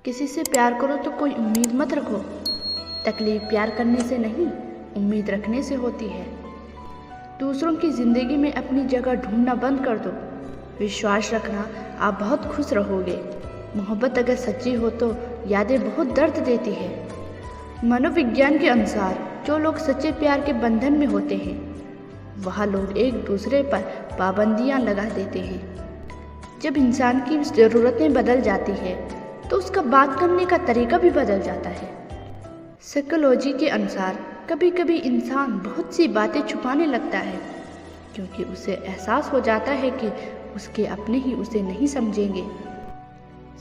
किसी से प्यार करो तो कोई उम्मीद मत रखो। तकलीफ प्यार करने से नहीं, उम्मीद रखने से होती है। दूसरों की ज़िंदगी में अपनी जगह ढूंढना बंद कर दो। विश्वास रखना, आप बहुत खुश रहोगे। मोहब्बत अगर सच्ची हो तो यादें बहुत दर्द देती है। मनोविज्ञान के अनुसार जो लोग सच्चे प्यार के बंधन में होते हैं, वह लोग एक दूसरे पर पाबंदियां लगा देते हैं। जब इंसान की ज़रूरतें बदल जाती है तो उसका बात करने का तरीका भी बदल जाता है। साइकोलॉजी के अनुसार कभी कभी इंसान बहुत सी बातें छुपाने लगता है क्योंकि उसे एहसास हो जाता है कि उसके अपने ही उसे नहीं समझेंगे।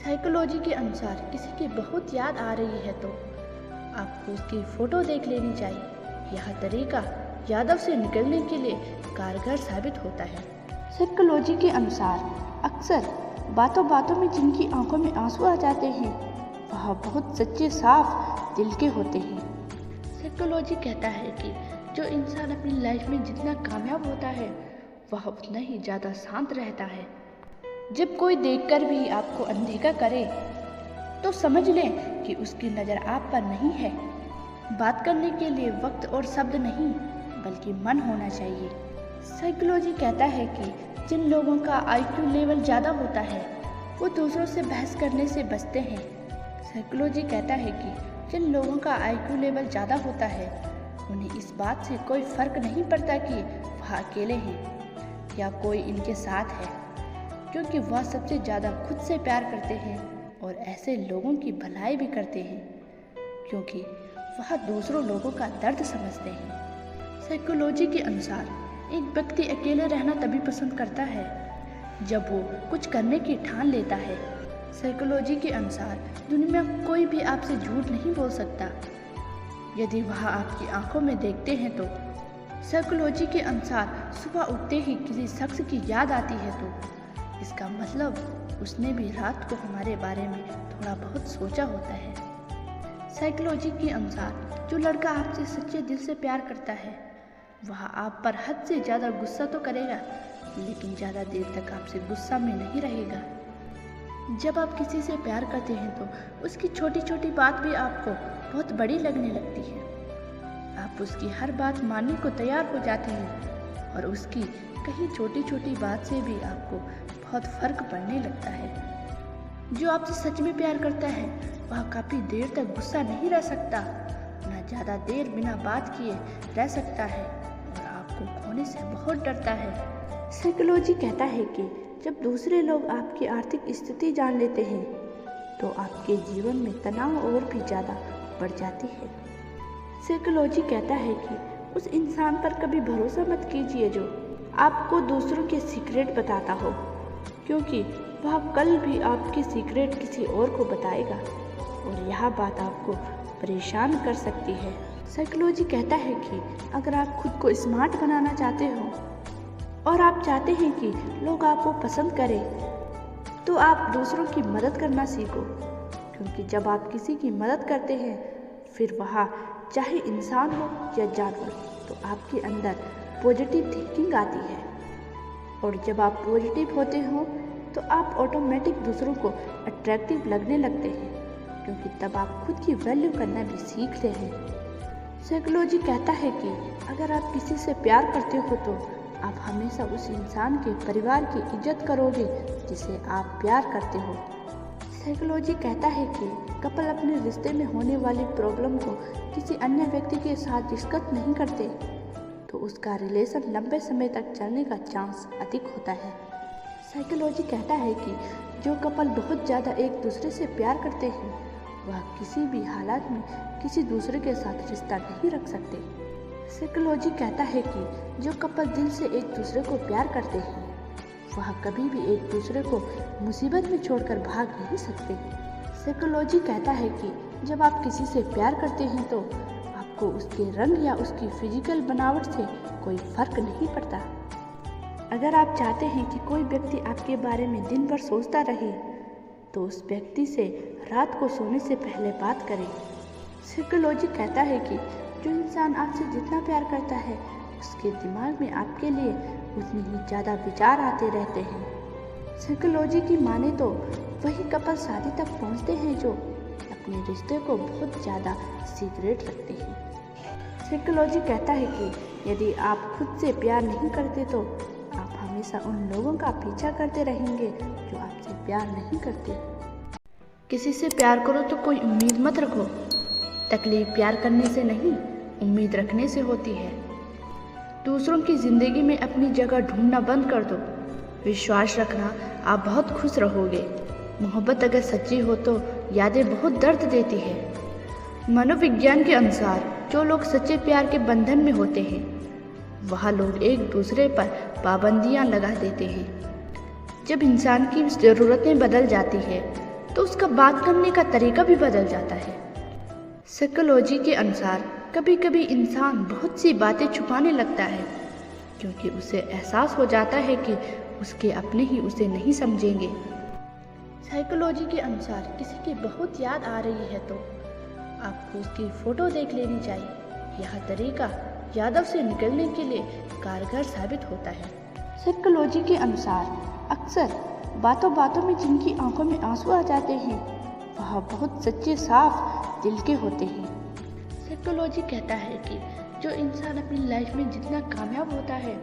साइकोलॉजी के अनुसार किसी की बहुत याद आ रही है तो आपको उसकी फ़ोटो देख लेनी चाहिए। यह तरीका यादों से निकलने के लिए कारगर साबित होता है। साइकोलॉजी के अनुसार अक्सर बातों बातों में जिनकी आंखों में आंसू आ जाते हैं वह बहुत सच्चे साफ दिल के होते हैं। साइकोलॉजी कहता है कि जो इंसान अपनी लाइफ में जितना कामयाब होता है वह उतना ही ज़्यादा शांत रहता है। जब कोई देखकर भी आपको अनदेखा करे तो समझ लें कि उसकी नज़र आप पर नहीं है। बात करने के लिए वक्त और शब्द नहीं बल्कि मन होना चाहिए। साइकोलॉजी कहता है कि जिन लोगों का आईक्यू लेवल ज़्यादा होता है वो दूसरों से बहस करने से बचते हैं। साइकोलॉजी कहता है कि जिन लोगों का आईक्यू लेवल ज़्यादा होता है उन्हें इस बात से कोई फ़र्क नहीं पड़ता कि वह अकेले हैं या कोई इनके साथ है, क्योंकि वह सबसे ज़्यादा खुद से प्यार करते हैं और ऐसे लोगों की भलाई भी करते हैं क्योंकि वह दूसरों लोगों का दर्द समझते हैं। साइकोलॉजी के अनुसार एक व्यक्ति अकेले रहना तभी पसंद करता है जब वो कुछ करने की ठान लेता है। साइकोलॉजी के अनुसार दुनिया में कोई भी आपसे झूठ नहीं बोल सकता यदि वह आपकी आंखों में देखते हैं तो। साइकोलॉजी के अनुसार सुबह उठते ही किसी शख्स की याद आती है तो इसका मतलब उसने भी रात को हमारे बारे में थोड़ा बहुत सोचा होता है। साइकोलॉजी के अनुसार जो लड़का आपसे सच्चे दिल से प्यार करता है वह आप पर हद से ज़्यादा गुस्सा तो करेगा लेकिन ज़्यादा देर तक आपसे गुस्सा में नहीं रहेगा। जब आप किसी से प्यार करते हैं तो उसकी छोटी छोटी बात भी आपको बहुत बड़ी लगने लगती है। आप उसकी हर बात मानने को तैयार हो जाते हैं और उसकी कहीं छोटी छोटी बात से भी आपको बहुत फर्क पड़ने लगता है। जो आपसे सच में प्यार करता है वह काफ़ी देर तक गुस्सा नहीं रह सकता, ना ज़्यादा देर बिना बात किए रह सकता है और आपको खोने से बहुत डरता है। साइकोलॉजी कहता है कि जब दूसरे लोग आपकी आर्थिक स्थिति जान लेते हैं तो आपके जीवन में तनाव और भी ज़्यादा बढ़ जाती है। साइकोलॉजी कहता है कि उस इंसान पर कभी भरोसा मत कीजिए जो आपको दूसरों के सीक्रेट बताता हो, क्योंकि वह कल भी आपके सीक्रेट किसी और को बताएगा और यह बात आपको परेशान कर सकती है। साइकोलॉजी कहता है कि अगर आप खुद को स्मार्ट बनाना चाहते हो और आप चाहते हैं कि लोग आपको पसंद करें तो आप दूसरों की मदद करना सीखो, क्योंकि जब आप किसी की मदद करते हैं फिर वह चाहे इंसान हो या जानवर तो आपके अंदर पॉजिटिव थिंकिंग आती है और जब आप पॉजिटिव होते हो तो आप ऑटोमेटिक दूसरों को अट्रैक्टिव लगने लगते हैं, क्योंकि तब आप खुद की वैल्यू करना भी सीखते हैं। साइकोलॉजी कहता है कि अगर आप किसी से प्यार करते हो तो आप हमेशा उस इंसान के परिवार की इज्जत करोगे जिसे आप प्यार करते हो। साइकोलॉजी कहता है कि कपल अपने रिश्ते में होने वाली प्रॉब्लम को किसी अन्य व्यक्ति के साथ डिस्कस नहीं करते तो उसका रिलेशन लंबे समय तक चलने का चांस अधिक होता है। साइकोलॉजी कहता है कि जो कपल बहुत ज़्यादा एक दूसरे से प्यार करते हैं वह किसी भी हालात में किसी दूसरे के साथ रिश्ता नहीं रख सकते। साइकोलॉजी कहता है कि जो कपल दिल से एक दूसरे को प्यार करते हैं वह कभी भी एक दूसरे को मुसीबत में छोड़कर भाग नहीं सकते। साइकोलॉजी कहता है कि जब आप किसी से प्यार करते हैं तो आपको उसके रंग या उसकी फिजिकल बनावट से कोई फर्क नहीं पड़ता। अगर आप चाहते हैं कि कोई व्यक्ति आपके बारे में दिन भर सोचता रहे तो उस व्यक्ति से रात को सोने से पहले बात करें। साइकोलॉजी कहता है कि जो इंसान आपसे जितना प्यार करता है उसके दिमाग में आपके लिए उतनी ही ज़्यादा विचार आते रहते हैं। साइकोलॉजी की माने तो वही कपल शादी तक पहुंचते हैं जो अपने रिश्ते को बहुत ज़्यादा सीक्रेट रखते हैं। साइकोलॉजी कहता है कि यदि आप खुद से प्यार नहीं करते तो आप हमेशा उन लोगों का पीछा करते रहेंगे जो आपसे प्यार नहीं करते। किसी से प्यार करो तो कोई उम्मीद मत रखो। तकलीफ प्यार करने से नहीं, उम्मीद रखने से होती है। दूसरों की ज़िंदगी में अपनी जगह ढूंढना बंद कर दो। विश्वास रखना, आप बहुत खुश रहोगे। मोहब्बत अगर सच्ची हो तो यादें बहुत दर्द देती है। मनोविज्ञान के अनुसार जो लोग सच्चे प्यार के बंधन में होते हैं वह लोग एक दूसरे पर पाबंदियां लगा देते हैं। जब इंसान की ज़रूरतें बदल जाती है तो उसका बात करने का तरीका भी बदल जाता है। साइकोलॉजी के अनुसार कभी कभी इंसान बहुत सी बातें छुपाने लगता है क्योंकि उसे एहसास हो जाता है कि उसके अपने ही उसे नहीं समझेंगे। साइकोलॉजी के अनुसार किसी की बहुत याद आ रही है तो आपको उसकी फ़ोटो देख लेनी चाहिए। यह तरीका यादों से निकलने के लिए कारगर साबित होता है। साइकोलॉजी के अनुसार अक्सर बातों बातों में जिनकी आंखों में आंसू आ जाते हैं वह बहुत सच्चे साफ दिल के होते हैं। साइकोलॉजी कहता है कि जो इंसान अपनी लाइफ में जितना कामयाब होता है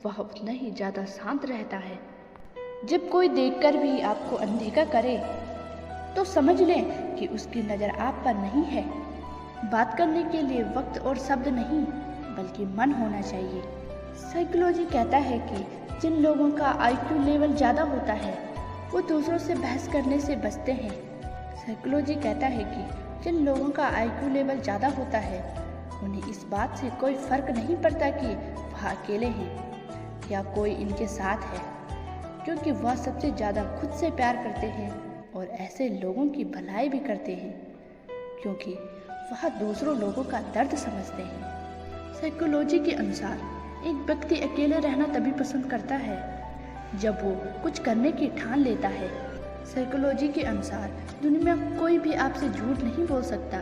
वह उतना ही ज़्यादा शांत रहता है। जब कोई देखकर भी आपको अनदेखा करे तो समझ लें कि उसकी नज़र आप पर नहीं है। बात करने के लिए वक्त और शब्द नहीं बल्कि मन होना चाहिए। साइकोलॉजी कहता है कि जिन लोगों का IQ लेवल ज़्यादा होता है वो दूसरों से बहस करने से बचते हैं। साइकोलॉजी कहता है कि जिन लोगों का IQ लेवल ज़्यादा होता है उन्हें इस बात से कोई फ़र्क नहीं पड़ता कि वह अकेले हैं या कोई इनके साथ है, क्योंकि वह सबसे ज़्यादा खुद से प्यार करते हैं और ऐसे लोगों की भलाई भी करते हैं क्योंकि वह दूसरों लोगों का दर्द समझते हैं। साइकोलॉजी के अनुसार एक व्यक्ति अकेले रहना तभी पसंद करता है जब वो कुछ करने की ठान लेता है। साइकोलॉजी के अनुसार दुनिया में कोई भी आपसे झूठ नहीं बोल सकता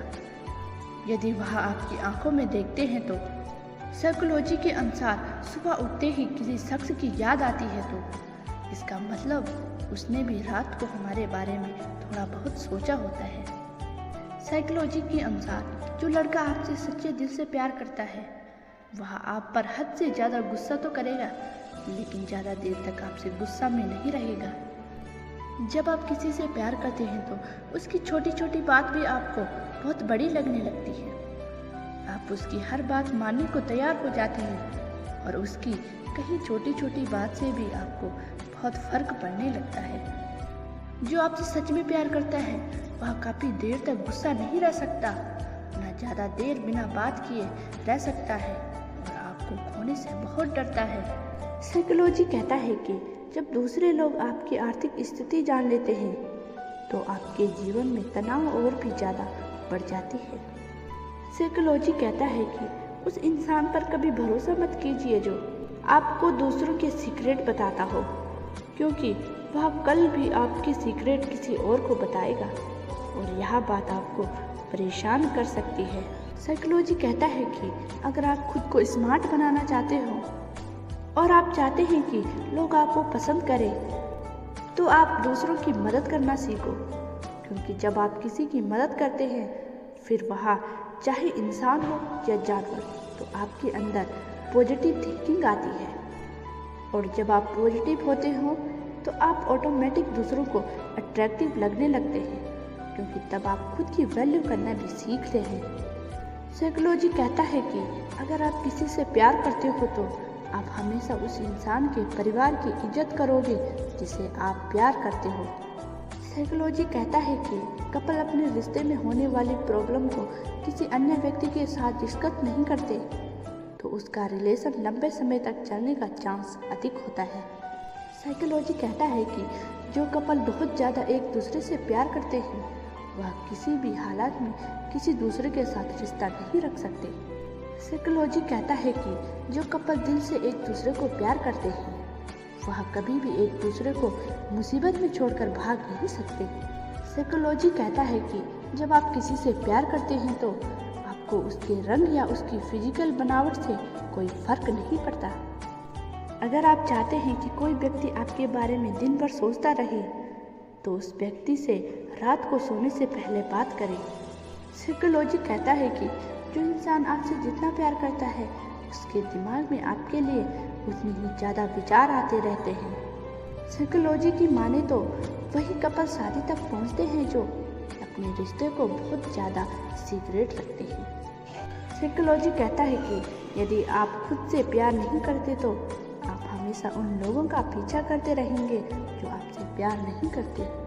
यदि वह आपकी आंखों में देखते हैं तो। साइकोलॉजी के अनुसार सुबह उठते ही किसी शख्स की याद आती है तो इसका मतलब उसने भी रात को हमारे बारे में थोड़ा बहुत सोचा होता है। साइकोलॉजी के अनुसार जो लड़का आपसे सच्चे दिल से प्यार करता है वह आप पर हद से ज़्यादा गुस्सा तो करेगा लेकिन ज़्यादा देर तक आपसे गुस्सा में नहीं रहेगा। जब आप किसी से प्यार करते हैं तो उसकी छोटी छोटी बात भी आपको बहुत बड़ी लगने लगती है। आप उसकी हर बात मानने को तैयार हो जाते हैं और उसकी कहीं छोटी छोटी बात से भी आपको बहुत फर्क पड़ने लगता है। जो आपसे सच में प्यार करता है वह काफ़ी देर तक गुस्सा नहीं रह सकता, ना ज़्यादा देर बिना बात किए रह सकता है और आपको खोने से बहुत डरता है। साइकोलॉजी कहता है कि जब दूसरे लोग आपकी आर्थिक स्थिति जान लेते हैं तो आपके जीवन में तनाव और भी ज़्यादा बढ़ जाती है। साइकोलॉजी कहता है कि उस इंसान पर कभी भरोसा मत कीजिए जो आपको दूसरों के सीक्रेट बताता हो, क्योंकि वह कल भी आपकी सीक्रेट किसी और को बताएगा और यह बात आपको परेशान कर सकती है। साइकोलॉजी कहता है कि अगर आप खुद को स्मार्ट बनाना चाहते हो और आप चाहते हैं कि लोग आपको पसंद करें तो आप दूसरों की मदद करना सीखो, क्योंकि जब आप किसी की मदद करते हैं फिर वह चाहे इंसान हो या जानवर तो आपके अंदर पॉजिटिव थिंकिंग आती है और जब आप पॉजिटिव होते हो तो आप ऑटोमेटिक दूसरों को अट्रैक्टिव लगने लगते हैं, क्योंकि तब आप खुद की वैल्यू करना भी सीखते हैं। साइकोलॉजी कहता है कि अगर आप किसी से प्यार करते हो तो आप हमेशा उस इंसान के परिवार की इज्जत करोगे जिसे आप प्यार करते हो। साइकोलॉजी कहता है कि कपल अपने रिश्ते में होने वाली प्रॉब्लम को किसी अन्य व्यक्ति के साथ डिस्कस नहीं करते तो उसका रिलेशन लंबे समय तक चलने का चांस अधिक होता है। साइकोलॉजी कहता है कि जो कपल बहुत ज़्यादा एक दूसरे से प्यार करते हैं वह किसी भी हालात में किसी दूसरे के साथ रिश्ता नहीं रख सकते। साइकोलॉजी कहता है कि जो कपल दिल से एक दूसरे को प्यार करते हैं वह कभी भी एक दूसरे को मुसीबत में छोड़कर भाग नहीं सकते। साइकोलॉजी कहता है कि जब आप किसी से प्यार करते हैं तो आपको उसके रंग या उसकी फिजिकल बनावट से कोई फर्क नहीं पड़ता। अगर आप चाहते हैं कि कोई व्यक्ति आपके बारे में दिन भर सोचता रहे तो उस व्यक्ति से रात को सोने से पहले बात करें। साइकोलॉजी कहता है कि जो इंसान आपसे जितना प्यार करता है उसके दिमाग में आपके लिए उतनी ही ज़्यादा विचार आते रहते हैं। साइकोलॉजी की माने तो वही कपल शादी तक पहुंचते हैं जो अपने रिश्ते को बहुत ज़्यादा सीक्रेट रखते हैं। साइकोलॉजी कहता है कि यदि आप खुद से प्यार नहीं करते तो आप हमेशा उन लोगों का पीछा करते रहेंगे जो आपसे प्यार नहीं करते।